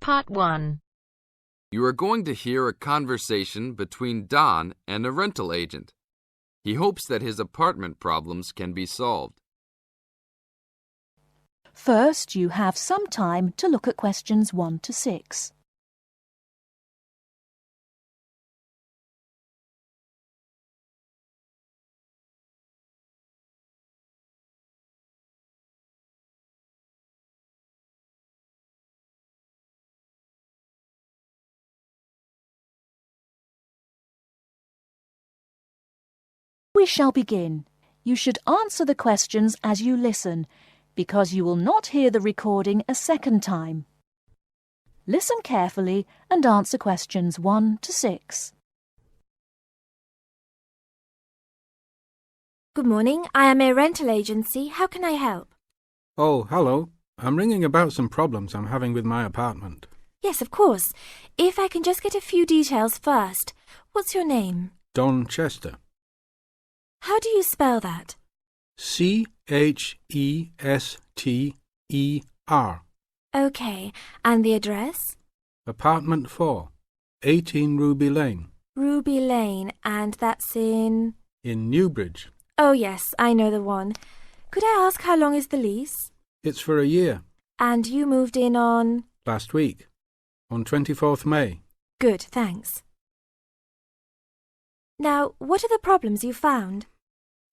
Part 1. You are going to hear a conversation between Don and a rental agent. He hopes that his apartment problems can be solved. First, you have some time to look at questions 1 to 6. We shall begin. You should answer the questions as you listen, because you will not hear the recording a second time. Listen carefully and answer questions 1 to 6. Good morning. I am a rental agency. How can I help? Oh, hello. I'm ringing about some problems I'm having with my apartment. Yes, of course. If I can just get a few details first. What's your name? Don Chester. How do you spell that? Chester. Okay. And the address? Apartment 4, 18 Ruby Lane. Ruby Lane. And that's in... In Newbridge. Oh, yes, I know the one. Could I ask how long is the lease? It's for a year. And you moved in on... Last week. On 24th May. Good, thanks. Now, what are the problems you found?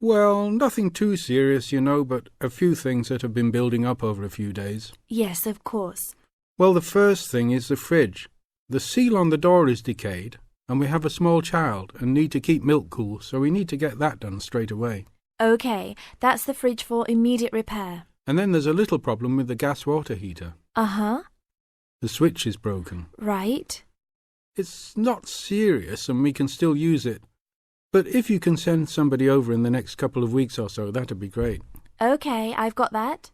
Well, nothing too serious, you know, but a few things that have been building up over a few days. Yes, of course. Well, the first thing is the fridge. The seal on the door is decayed, and we have a small child and need to keep milk cool, so we need to get that done straight away. Okay, that's the fridge for immediate repair. And then there's a little problem with the gas water heater. Uh-huh. The switch is broken. Right. It's not serious and we can still use it. But if you can send somebody over in the next couple of weeks or so, that'd be great. Okay, I've got that.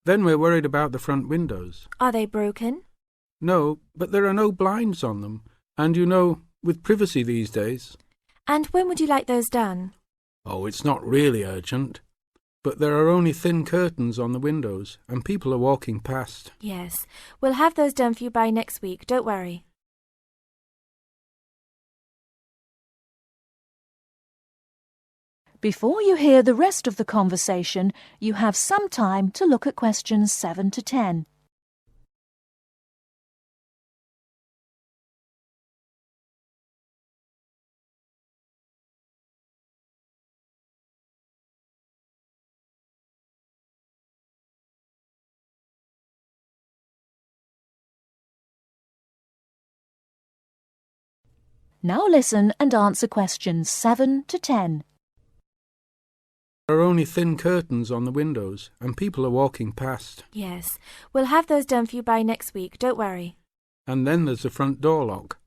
Then we're worried about the front windows. Are they broken? No, but there are no blinds on them. And you know, with privacy these days... And when would you like those done? Oh, it's not really urgent. But there are only thin curtains on the windows, and people are walking past. Yes, we'll have those done for you by next week, don't worry. Before you hear the rest of the conversation, you have some time to look at questions 7 to 10. Now listen and answer questions 7 to 10. There are only thin curtains on the windows, and people are walking past. Yes, we'll have those done for you by next week, don't worry. And then there's the front door lock.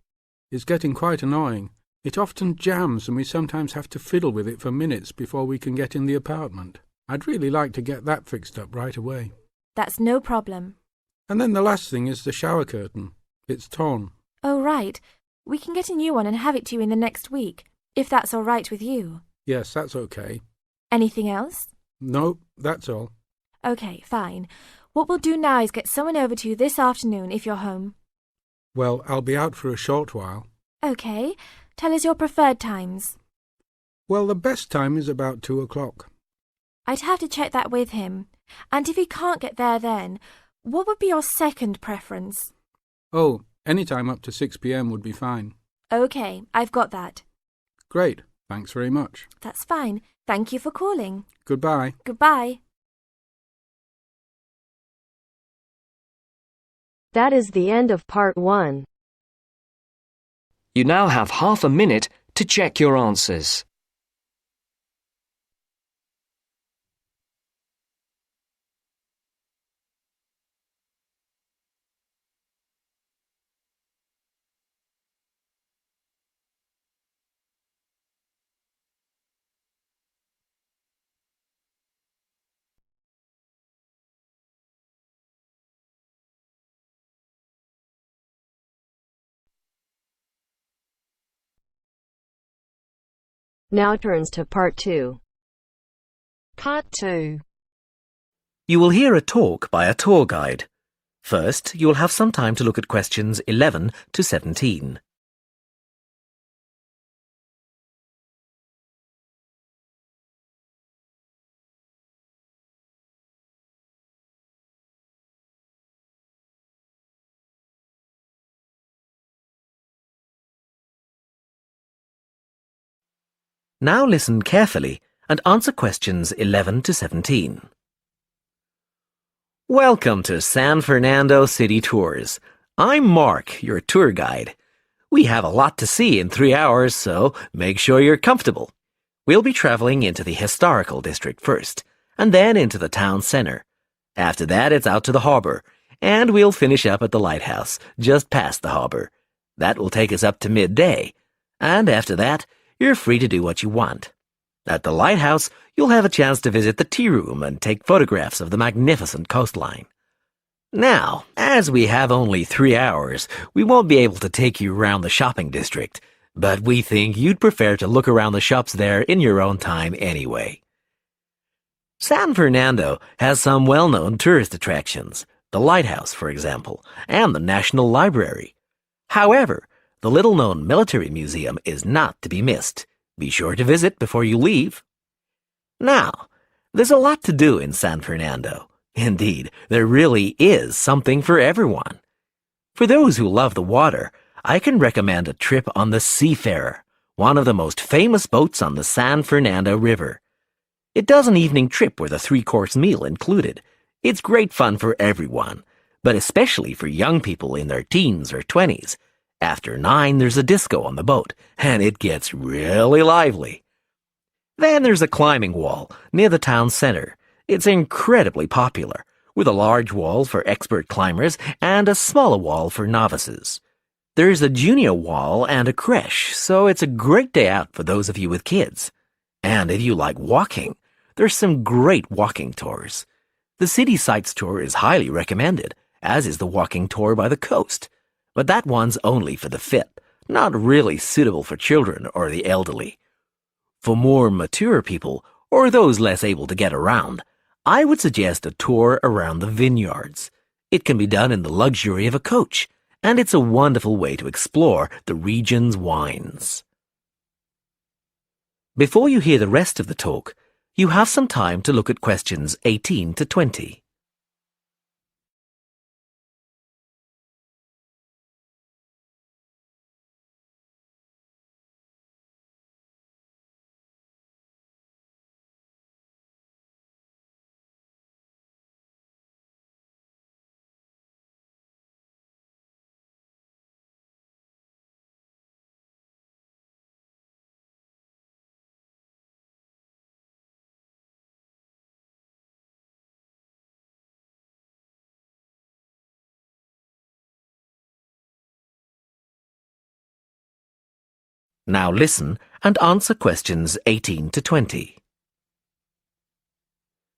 It's getting quite annoying. It often jams and we sometimes have to fiddle with it for minutes before we can get in the apartment. I'd really like to get that fixed up right away. That's no problem. And then the last thing is the shower curtain. It's torn. Oh, right. We can get a new one and have it to you in the next week, if that's all right with you. Yes, that's okay. Anything else? No, that's all. Okay, fine. What we'll do now is get someone over to you this afternoon if you're home. Well, I'll be out for a short while. Okay. Tell us your preferred times. Well, the best time is about 2 o'clock. I'd have to check that with him. And if he can't get there then, what would be your second preference? Oh, any time up to 6 p.m. would be fine. Okay, I've got that. Great. Thanks very much. That's fine. Thank you for calling. Goodbye. Goodbye. That is the end of part 1. You now have half a minute to check your answers. Now turns to part 2. Part 2. You will hear a talk by a tour guide. First, you will have some time to look at questions 11 to 17. Now listen carefully and answer questions 11 to 17. Welcome to San Fernando City Tours. I'm Mark, your tour guide. We have a lot to see in 3 hours, so make sure you're comfortable. We'll be traveling into the historical district first, and then into the town center. After that, it's out to the harbor, and we'll finish up at the lighthouse, just past the harbor. That will take us up to midday, and after that, you're free to do what you want. At the lighthouse, you'll have a chance to visit the tea room and take photographs of the magnificent coastline. Now, as we have only 3 hours, we won't be able to take you around the shopping district, but we think you'd prefer to look around the shops there in your own time anyway. San Fernando has some well-known tourist attractions, the lighthouse, for example, and the National Library. However, the little-known military museum is not to be missed. Be sure to visit before you leave. Now, there's a lot to do in San Fernando. Indeed, there really is something for everyone. For those who love the water, I can recommend a trip on the Seafarer, one of the most famous boats on the San Fernando River. It does an evening trip with a 3-course meal included. It's great fun for everyone, but especially for young people in their teens or 20s. After 9, there's a disco on the boat, and it gets really lively. Then there's a climbing wall near the town center. It's incredibly popular, with a large wall for expert climbers and a smaller wall for novices. There's a junior wall and a creche, so it's a great day out for those of you with kids. And if you like walking, there's some great walking tours. The City Sights tour is highly recommended, as is the walking tour by the coast. But that one's only for the fit, not really suitable for children or the elderly. For more mature people, or those less able to get around, I would suggest a tour around the vineyards. It can be done in the luxury of a coach, and it's a wonderful way to explore the region's wines. Before you hear the rest of the talk, you have some time to look at questions 18 to 20. Now listen and answer questions 18 to 20.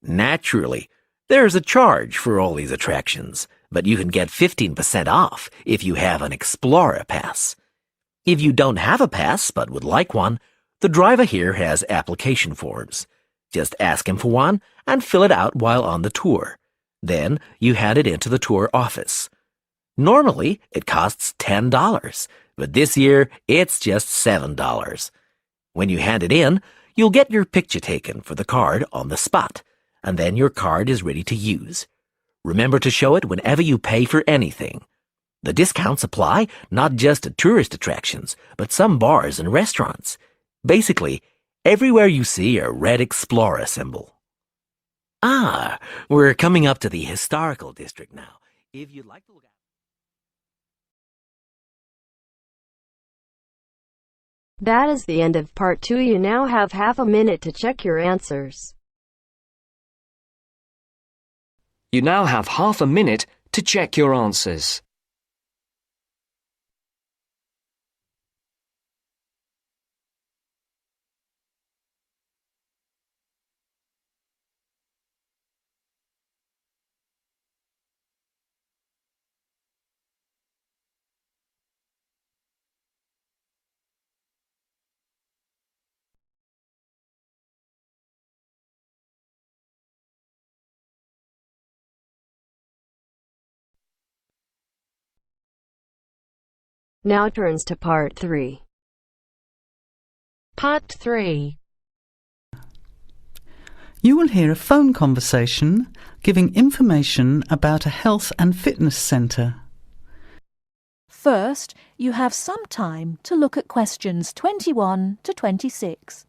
Naturally, there's a charge for all these attractions, but you can get 15% off if you have an Explorer Pass. If you don't have a pass but would like one, the driver here has application forms. Just ask him for one and fill it out while on the tour. Then you hand it into the tour office. Normally, it costs $10, but this year it's just $7. When you hand it in, you'll get your picture taken for the card on the spot, and then your card is ready to use. Remember to show it whenever you pay for anything. The discounts apply not just to tourist attractions, but some bars and restaurants. Basically, everywhere you see a red Explorer symbol. Ah, we're coming up to the historical district now. If you'd like to look at That is the end of part 2. You now have half a minute to check your answers. You now have half a minute to check your answers. Now turns to part 3. Part 3. You will hear a phone conversation giving information about a health and fitness centre. First, you have some time to look at questions 21 to 26.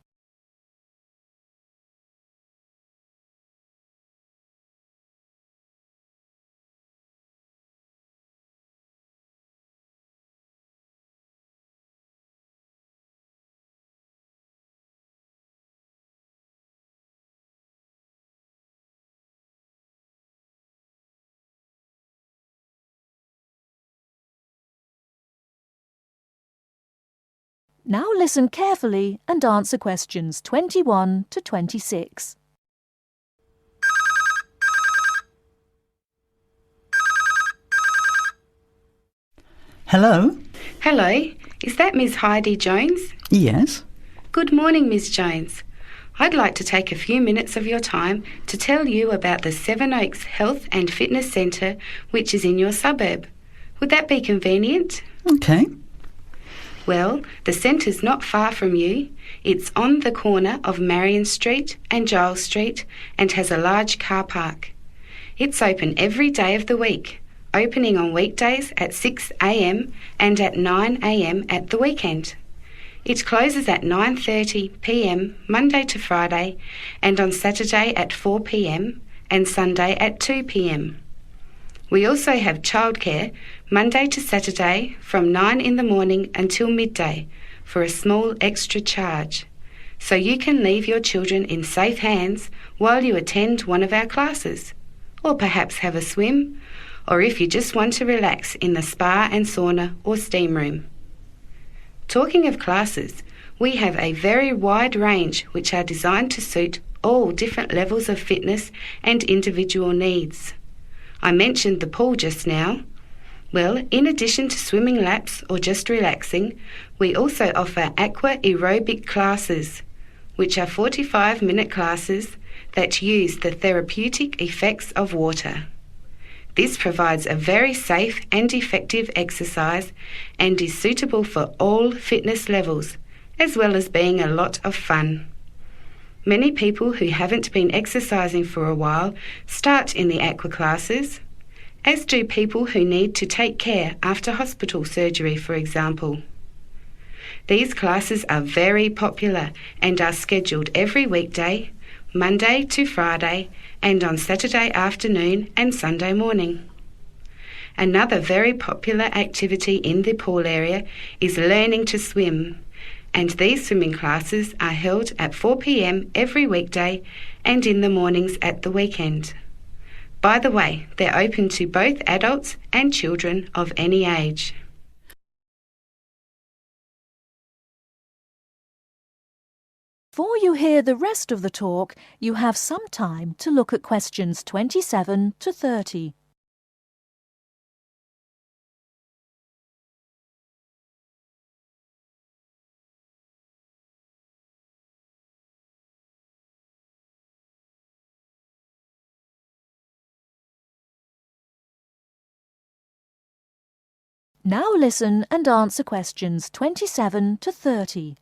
Now listen carefully and answer questions 21 to 26. Hello? Hello, is that Miss Heidi Jones? Yes? Good morning, Miss Jones. I'd like to take a few minutes of your time to tell you about the Seven Oaks Health and Fitness Centre, which is in your suburb. Would that be convenient? Okay. Well, the centre's not far from you. It's on the corner of Marion Street and Giles Street and has a large car park. It's open every day of the week, opening on weekdays at 6 a.m. and at 9 a.m. at the weekend. It closes at 9:30 p.m. Monday to Friday and on Saturday at 4 p.m. and Sunday at 2 p.m. We also have childcare Monday to Saturday from 9 in the morning until midday for a small extra charge, so you can leave your children in safe hands while you attend one of our classes, or perhaps have a swim, or if you just want to relax in the spa and sauna or steam room. Talking of classes, we have a very wide range which are designed to suit all different levels of fitness and individual needs. I mentioned the pool just now. Well, in addition to swimming laps or just relaxing, we also offer aqua aerobic classes, which are 45-minute classes that use the therapeutic effects of water. This provides a very safe and effective exercise and is suitable for all fitness levels, as well as being a lot of fun. Many people who haven't been exercising for a while start in the aqua classes, as do people who need to take care after hospital surgery, for example. These classes are very popular and are scheduled every weekday, Monday to Friday, and on Saturday afternoon and Sunday morning. Another very popular activity in the pool area is learning to swim, and these swimming classes are held at 4 p.m. every weekday and in the mornings at the weekend. By the way, they're open to both adults and children of any age. Before you hear the rest of the talk, you have some time to look at questions 27 to 30. Now listen and answer questions 27 to 30.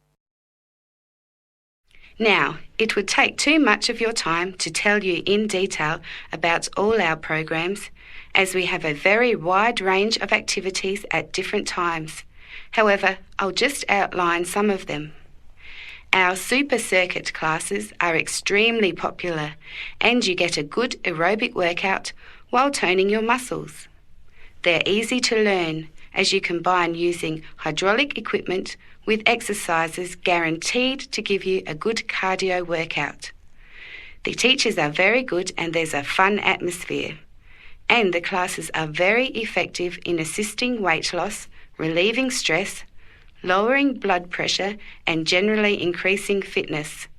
Now, it would take too much of your time to tell you in detail about all our programs, as we have a very wide range of activities at different times. However, I'll just outline some of them. Our super circuit classes are extremely popular, and you get a good aerobic workout while toning your muscles. They're easy to learn, as you combine using hydraulic equipment with exercises guaranteed to give you a good cardio workout. The teachers are very good and there's a fun atmosphere. And the classes are very effective in assisting weight loss, relieving stress, lowering blood pressure and generally increasing fitness.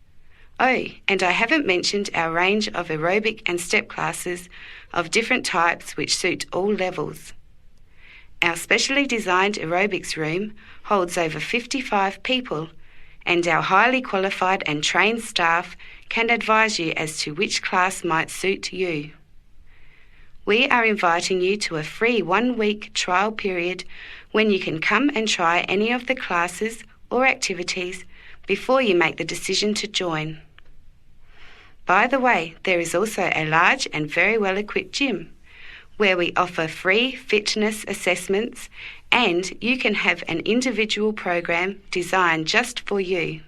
Oh, and I haven't mentioned our range of aerobic and step classes of different types which suit all levels. Our specially designed aerobics room holds over 55 people, and our highly qualified and trained staff can advise you as to which class might suit you. We are inviting you to a free 1-week trial period when you can come and try any of the classes or activities before you make the decision to join. By the way, there is also a large and very well-equipped gym where we offer free fitness assessments, and you can have an individual program designed just for you.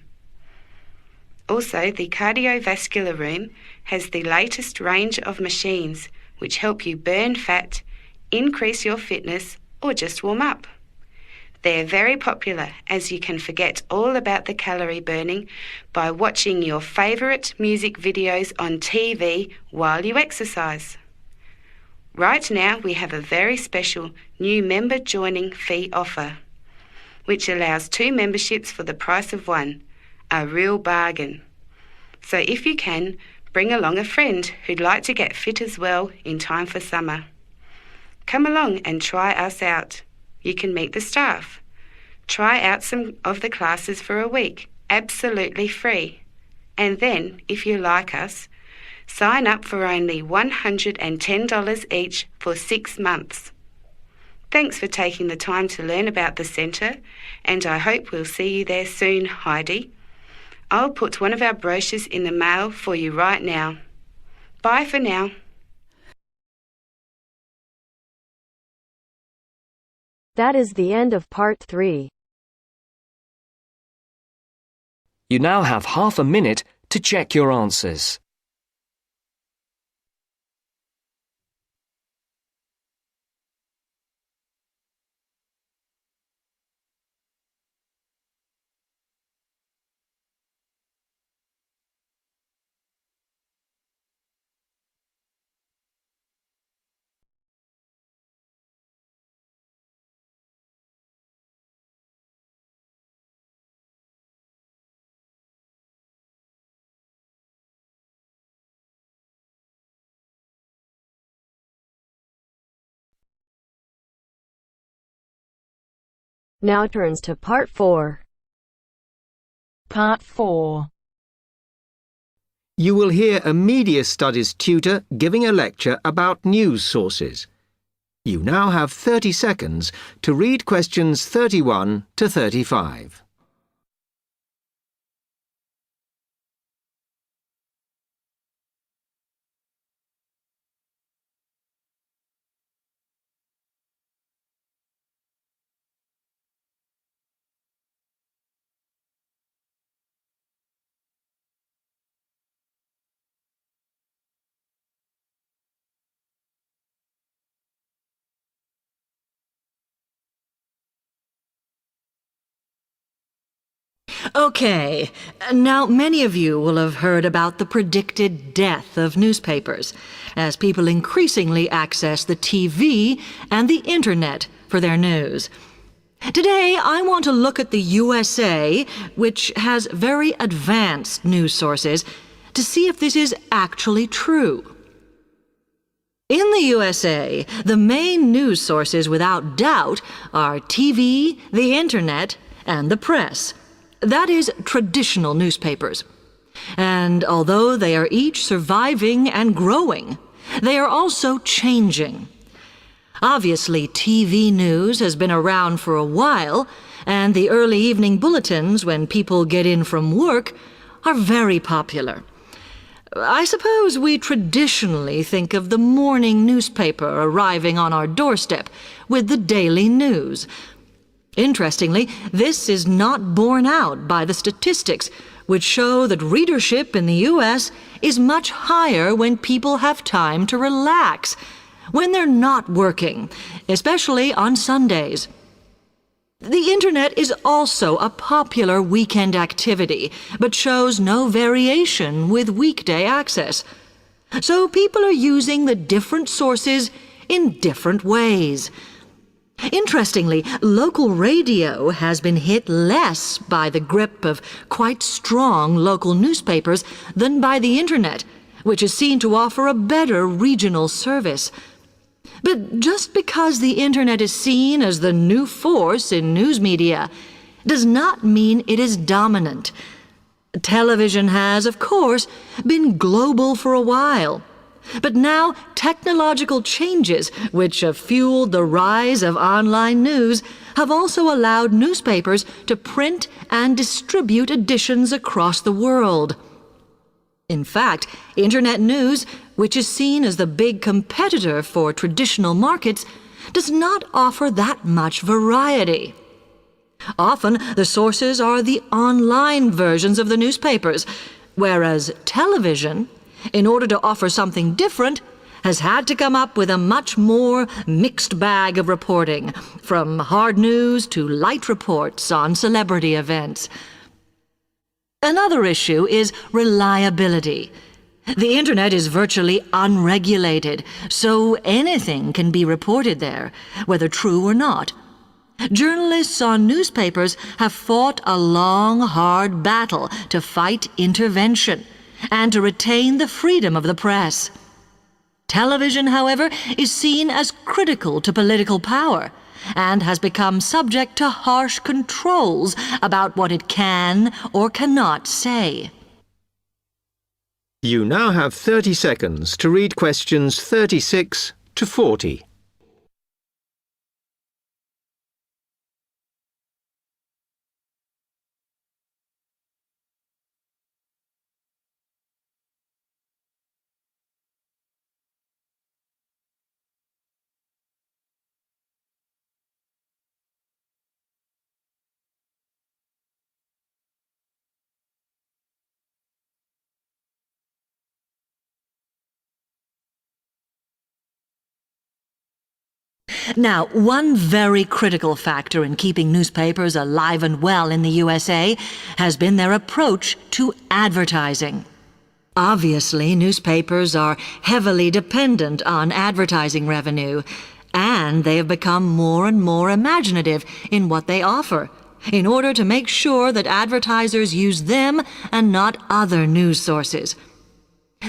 Also, the cardiovascular room has the latest range of machines which help you burn fat, increase your fitness, or just warm up. They're very popular as you can forget all about the calorie burning by watching your favourite music videos on TV while you exercise. Right now we have a very special new member joining fee offer, which allows 2 memberships for the price of 1, a real bargain. So if you can, bring along a friend who'd like to get fit as well in time for summer. Come along and try us out. You can meet the staff. Try out some of the classes for a week, absolutely free. And then, if you like us, sign up for only $110 each for 6 months. Thanks for taking the time to learn about the centre, and I hope we'll see you there soon, Heidi. I'll put one of our brochures in the mail for you right now. Bye for now. That is the end of part 3. You now have half a minute to check your answers. Now turns to part 4. Part 4. You will hear a media studies tutor giving a lecture about news sources. You now have 30 seconds to read questions 31 to 35. Okay, now many of you will have heard about the predicted death of newspapers, as people increasingly access the TV and the Internet for their news. Today, I want to look at the USA, which has very advanced news sources, to see if this is actually true. In the USA, the main news sources without doubt are TV, the Internet, and the press. That is, traditional newspapers. And although they are each surviving and growing, they are also changing. Obviously, TV news has been around for a while, and the early evening bulletins when people get in from work are very popular. I suppose we traditionally think of the morning newspaper arriving on our doorstep with the daily news. Interestingly, this is not borne out by the statistics, which show that readership in the U.S. is much higher when people have time to relax, when they're not working, especially on Sundays. The Internet is also a popular weekend activity, but shows no variation with weekday access. So people are using the different sources in different ways. Interestingly, local radio has been hit less by the grip of quite strong local newspapers than by the Internet, which is seen to offer a better regional service. But just because the Internet is seen as the new force in news media does not mean it is dominant. Television has, of course, been global for a while, But now technological changes, which have fueled the rise of online news, have also allowed newspapers to print and distribute editions across the world. In fact, Internet news, which is seen as the big competitor for traditional markets, does not offer that much variety. Often, the sources are the online versions of the newspapers, whereas television, in order to offer something different, has had to come up with a much more mixed bag of reporting, from hard news to light reports on celebrity events. Another issue is reliability. The Internet is virtually unregulated, so anything can be reported there, whether true or not. Journalists on newspapers have fought a long, hard battle to fight intervention and to retain the freedom of the press. Television, however, is seen as critical to political power and has become subject to harsh controls about what it can or cannot say. You now have 30 seconds to read questions 36 to 40. Now, one very critical factor in keeping newspapers alive and well in the USA has been their approach to advertising. Obviously, newspapers are heavily dependent on advertising revenue, and they have become more and more imaginative in what they offer, in order to make sure that advertisers use them and not other news sources.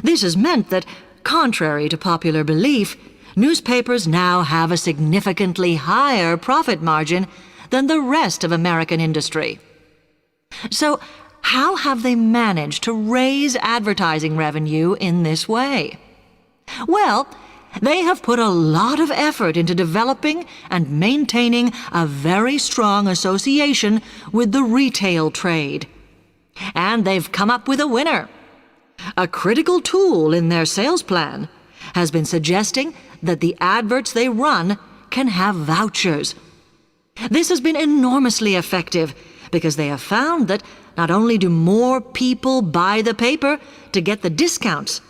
This has meant that, contrary to popular belief, newspapers now have a significantly higher profit margin than the rest of American industry. So, how have they managed to raise advertising revenue in this way? Well, they have put a lot of effort into developing and maintaining a very strong association with the retail trade. And they've come up with a winner. A critical tool in their sales plan has been suggesting that the adverts they run can have vouchers. This has been enormously effective because they have found that not only do more people buy the paper to get the discounts,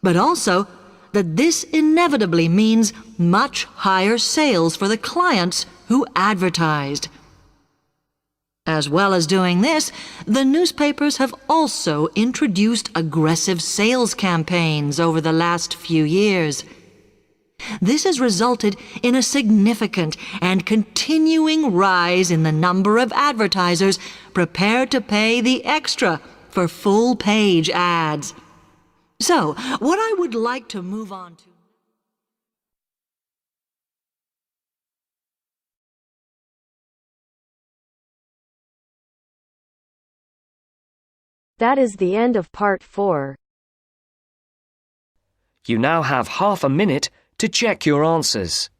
but also that this inevitably means much higher sales for the clients who advertised. As well as doing this, the newspapers have also introduced aggressive sales campaigns over the last few years. This has resulted in a significant and continuing rise in the number of advertisers prepared to pay the extra for full-page ads. So, what I would like to move on to... That is the end of part 4. You now have half a minute to check your answers.